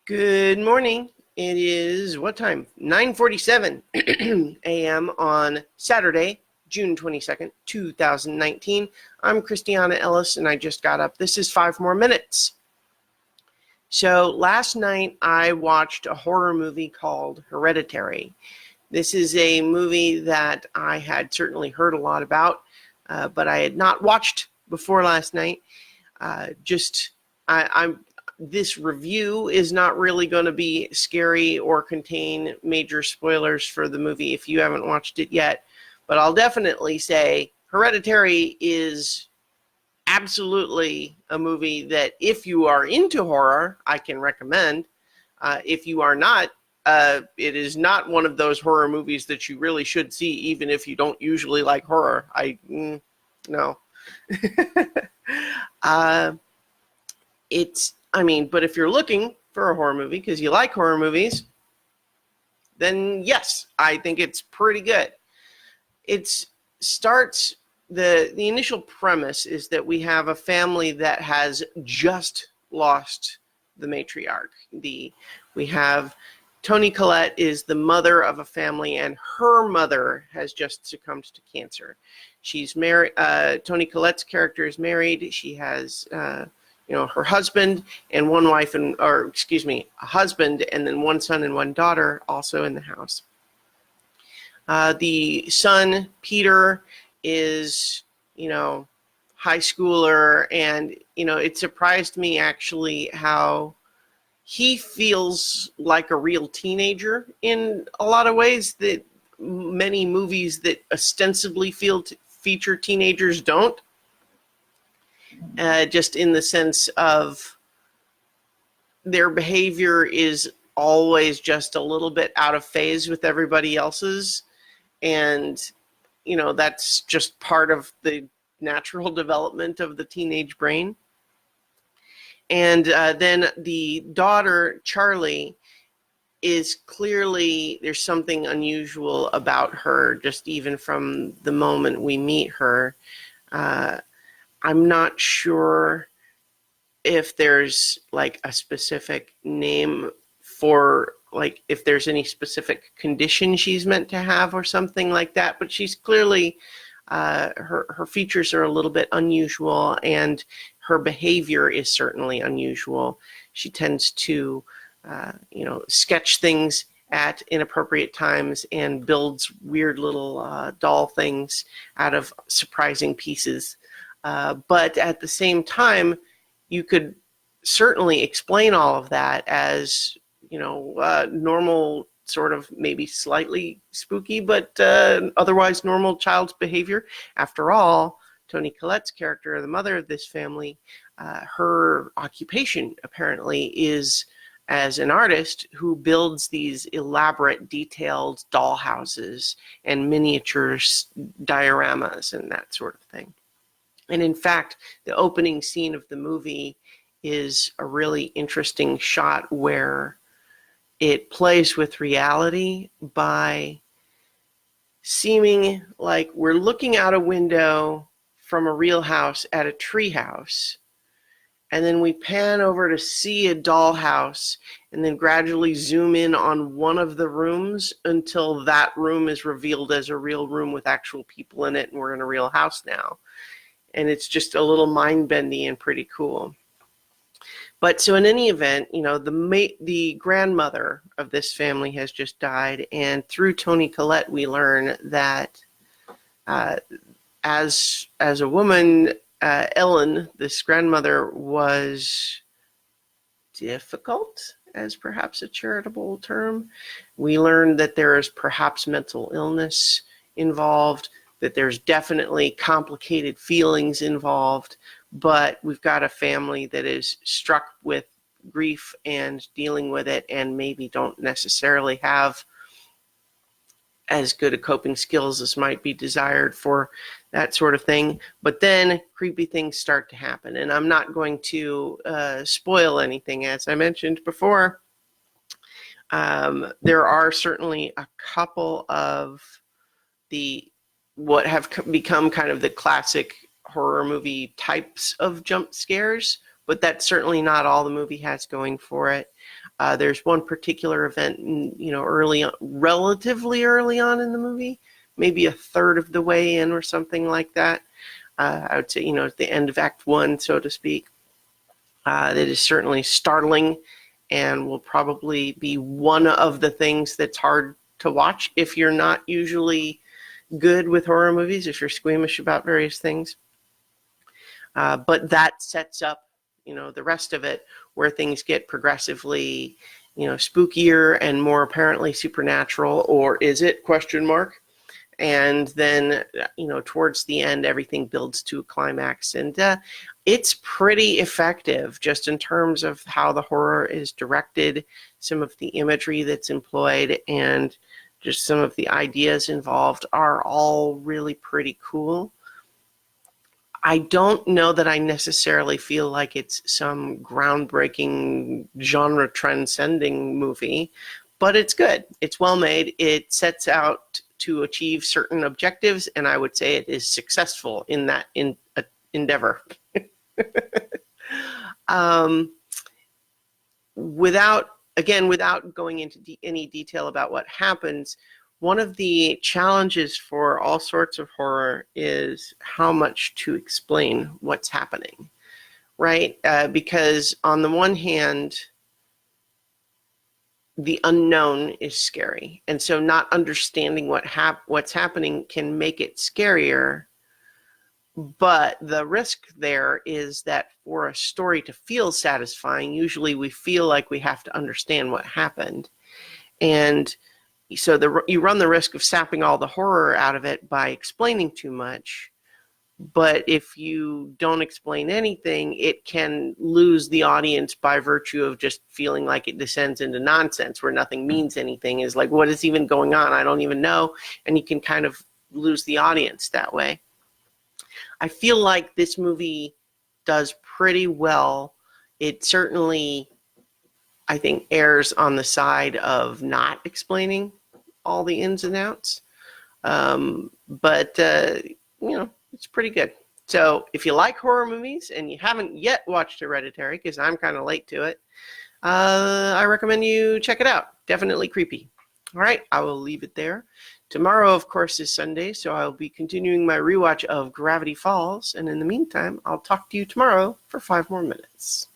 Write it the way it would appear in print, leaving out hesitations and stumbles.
Good morning. It is what time? 9:47 a.m. on Saturday, June 22nd, 2019. I'm Christiana Ellis, and I just got up. This is 5 more minutes. So last night I watched a horror movie called Hereditary. This is a movie that I had certainly heard a lot about, but I had not watched before last night. This review is not really going to be scary or contain major spoilers for the movie if you haven't watched it yet. But I'll definitely say Hereditary is absolutely a movie that if you are into horror, I can recommend. If you are not, it is not one of those horror movies that you really should see, even if you don't usually like horror. No. But if you're looking for a horror movie because you like horror movies, then yes, I think it's pretty good. The initial premise is that we have a family that has just lost the matriarch. We have Toni Collette is the mother of a family, and her mother has just succumbed to cancer. She's married. Toni Collette's character is married. She has her husband and a husband and then one son and one daughter also in the house. The son, Peter, is, high schooler, and, it surprised me actually how he feels like a real teenager in a lot of ways that many movies that ostensibly feature teenagers don't. Just in the sense of their behavior is always just a little bit out of phase with everybody else's. And, that's just part of the natural development of the teenage brain. And then the daughter, Charlie, is clearly, there's something unusual about her, just even from the moment we meet her. I'm not sure if there's like a specific name for, like, if there's any specific condition she's meant to have or something like that, but she's clearly, her features are a little bit unusual, and her behavior is certainly unusual. She tends to, sketch things at inappropriate times and builds weird little doll things out of surprising pieces. But at the same time, you could certainly explain all of that as, normal, sort of maybe slightly spooky, but otherwise normal child's behavior. After all, Toni Collette's character, the mother of this family, her occupation apparently is as an artist who builds these elaborate, detailed doll houses and miniature dioramas and that sort of thing. And in fact, the opening scene of the movie is a really interesting shot where it plays with reality by seeming like we're looking out a window from a real house at a tree house, and then we pan over to see a dollhouse and then gradually zoom in on one of the rooms until that room is revealed as a real room with actual people in it, and we're in a real house now. And it's just a little mind-bendy and pretty cool. But so in any event, the grandmother of this family has just died, and through Toni Collette, we learn that as a woman, Ellen, this grandmother, was difficult, as perhaps a charitable term. We learn that there is perhaps mental illness involved, that there's definitely complicated feelings involved, but we've got a family that is struck with grief and dealing with it, and maybe don't necessarily have as good a coping skills as might be desired for that sort of thing. But then creepy things start to happen, and I'm not going to spoil anything, as I mentioned before. There are certainly a couple of what have become kind of the classic horror movie types of jump scares, but that's certainly not all the movie has going for it. There's one particular event, early on, relatively early on in the movie, maybe a third of the way in or something like that. I would say, at the end of Act 1, so to speak. That is certainly startling and will probably be one of the things that's hard to watch if you're not usually good with horror movies, if you're squeamish about various things. But that sets up, the rest of it, where things get progressively, spookier and more apparently supernatural. Or is it? Question mark. And then, towards the end, everything builds to a climax. And it's pretty effective just in terms of how the horror is directed, some of the imagery that's employed, and just some of the ideas involved are all really pretty cool. I don't know that I necessarily feel like it's some groundbreaking, genre transcending movie, but it's good. It's well made. It sets out to achieve certain objectives, and I would say it is successful in that endeavor. Without going into any detail about what happens, one of the challenges for all sorts of horror is how much to explain what's happening, right? Because on the one hand, the unknown is scary. And so not understanding what's happening can make it scarier. But the risk there is that for a story to feel satisfying, usually we feel like we have to understand what happened. And so you run the risk of sapping all the horror out of it by explaining too much. But if you don't explain anything, it can lose the audience by virtue of just feeling like it descends into nonsense where nothing means anything. Is like, what is even going on? I don't even know. And you can kind of lose the audience that way. I feel like this movie does pretty well. It certainly, I think, errs on the side of not explaining all the ins and outs. But it's pretty good. So if you like horror movies and you haven't yet watched Hereditary, because I'm kind of late to it, I recommend you check it out. Definitely creepy. All right, I will leave it there. Tomorrow, of course, is Sunday, so I'll be continuing my rewatch of Gravity Falls. And in the meantime, I'll talk to you tomorrow for 5 more minutes.